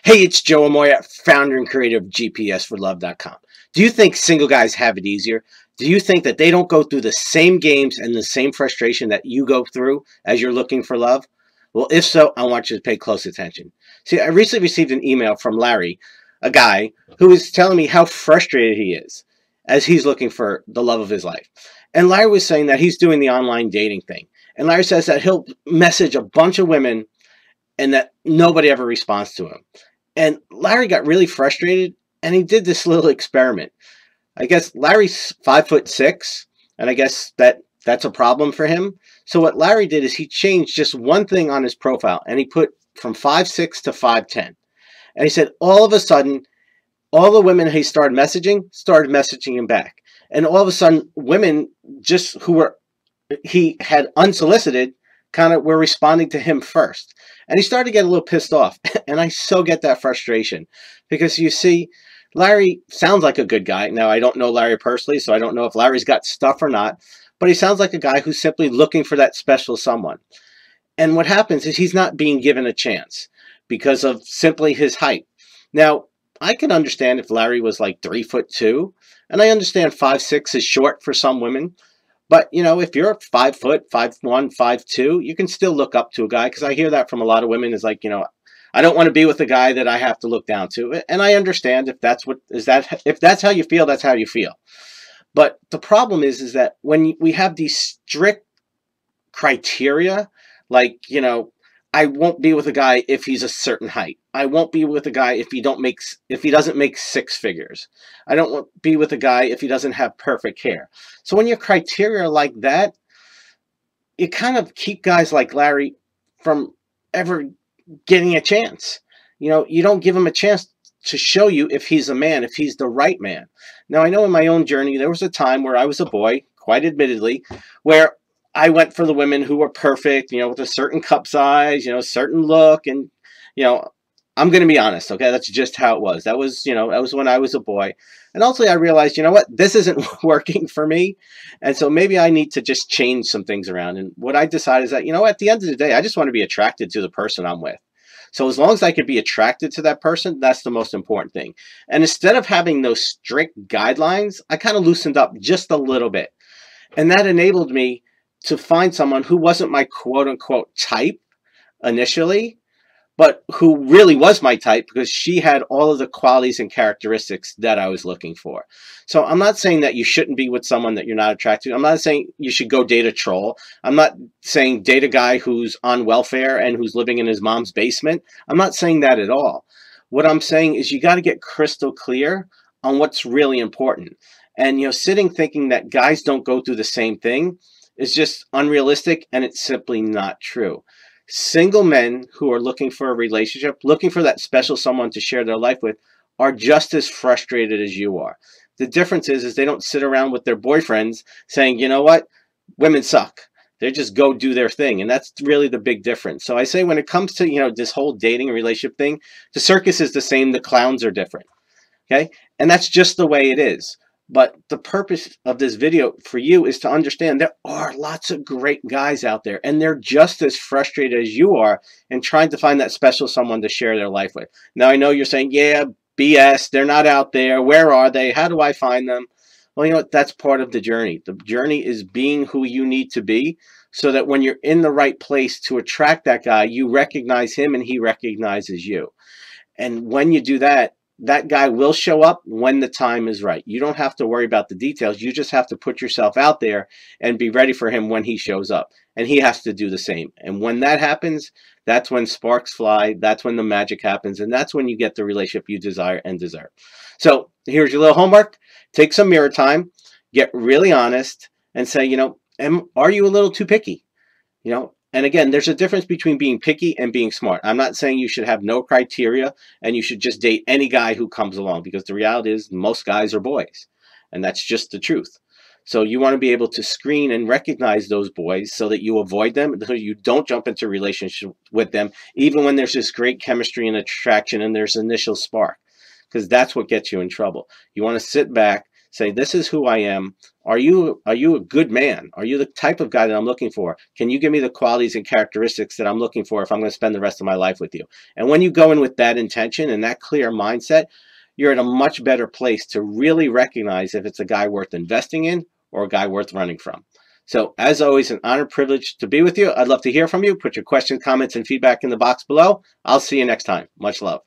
Hey, it's Joe Amoia, founder and creator of GPSforLove.com. Do you think single guys have it easier? Do you think that they don't go through the same games and the same frustration that you go through as you're looking for love? Well, if so, I want you to pay close attention. See, I recently received an email from Larry, a guy, who was telling me how frustrated he is as he's looking for the love of his life. And Larry was saying that he's doing the online dating thing. And Larry says that he'll message a bunch of women and that nobody ever responds to him. And Larry got really frustrated, and he did this little experiment. I guess Larry's 5'6", and I guess that's a problem for him. So what Larry did is he changed just one thing on his profile, and he put from 5'6" to 5'10". And he said all of a sudden, all the women he started messaging him back. And all of a sudden, women just he had unsolicited kind of were responding to him first. And he started to get a little pissed off. And I so get that frustration because you see, Larry sounds like a good guy. Now, I don't know Larry personally, so I don't know if Larry's got stuff or not, but he sounds like a guy who's simply looking for that special someone. And what happens is he's not being given a chance because of simply his height. Now, I can understand if Larry was like 3'2", and I understand 5'6" is short for some women. But, you know, if you're 5 foot, 5'1", 5'2", you can still look up to a guy, because I hear that from a lot of women is like, you know, I don't want to be with a guy that I have to look down to. And I understand if that's how you feel, that's how you feel. But the problem is that when we have these strict criteria, like, you know, I won't be with a guy if he's a certain height. I won't be with a guy if he doesn't make six figures. I don't want to be with a guy if he doesn't have perfect hair. So when your criteria are like that, you kind of keep guys like Larry from ever getting a chance. You know, you don't give him a chance to show you if he's a man, if he's the right man. Now, I know in my own journey, there was a time where I was a boy, quite admittedly, where I went for the women who were perfect, you know, with a certain cup size, you know, certain look. And, you know, I'm going to be honest, okay? That's just how it was. That was, you know, that was when I was a boy. And also I realized, you know what, this isn't working for me. And so maybe I need to just change some things around. And what I decided is that, you know, at the end of the day, I just want to be attracted to the person I'm with. So as long as I can be attracted to that person, that's the most important thing. And instead of having those strict guidelines, I kind of loosened up just a little bit. And that enabled me to find someone who wasn't my quote-unquote type initially, but who really was my type because she had all of the qualities and characteristics that I was looking for. So I'm not saying that you shouldn't be with someone that you're not attracted to. I'm not saying you should go date a troll. I'm not saying date a guy who's on welfare and who's living in his mom's basement. I'm not saying that at all. What I'm saying is you got to get crystal clear on what's really important. And, you know, sitting thinking that guys don't go through the same thing is just unrealistic, and it's simply not true. Single men who are looking for a relationship, looking for that special someone to share their life with, are just as frustrated as you are. The difference is they don't sit around with their boyfriends saying, you know what, women suck. They just go do their thing, and that's really the big difference. So I say when it comes to, you know, this whole dating and relationship thing, the circus is the same, the clowns are different, okay? And that's just the way it is. But the purpose of this video for you is to understand there are lots of great guys out there, and they're just as frustrated as you are in trying to find that special someone to share their life with. Now, I know you're saying, yeah, BS, they're not out there. Where are they? How do I find them? Well, you know what? That's part of the journey. The journey is being who you need to be so that when you're in the right place to attract that guy, you recognize him and he recognizes you. And when you do that, that guy will show up when the time is right. You don't have to worry about the details. You just have to put yourself out there and be ready for him when he shows up. And he has to do the same. And when that happens, that's when sparks fly. That's when the magic happens. And that's when you get the relationship you desire and deserve. So here's your little homework. Take some mirror time. Get really honest and say, you know, are you a little too picky? You know, and again, there's a difference between being picky and being smart. I'm not saying you should have no criteria and you should just date any guy who comes along, because the reality is most guys are boys, and that's just the truth. So you want to be able to screen and recognize those boys so that you avoid them, so you don't jump into a relationship with them, even when there's this great chemistry and attraction and there's initial spark, because that's what gets you in trouble. You want to sit back, Say, this is who I am. Are you a good man? Are you the type of guy that I'm looking for? Can you give me the qualities and characteristics that I'm looking for if I'm going to spend the rest of my life with you? And when you go in with that intention and that clear mindset, you're in a much better place to really recognize if it's a guy worth investing in or a guy worth running from. So, as always, an honor, privilege to be with you. I'd love to hear from you. Put your questions, comments, and feedback in the box below. I'll see you next time. Much love.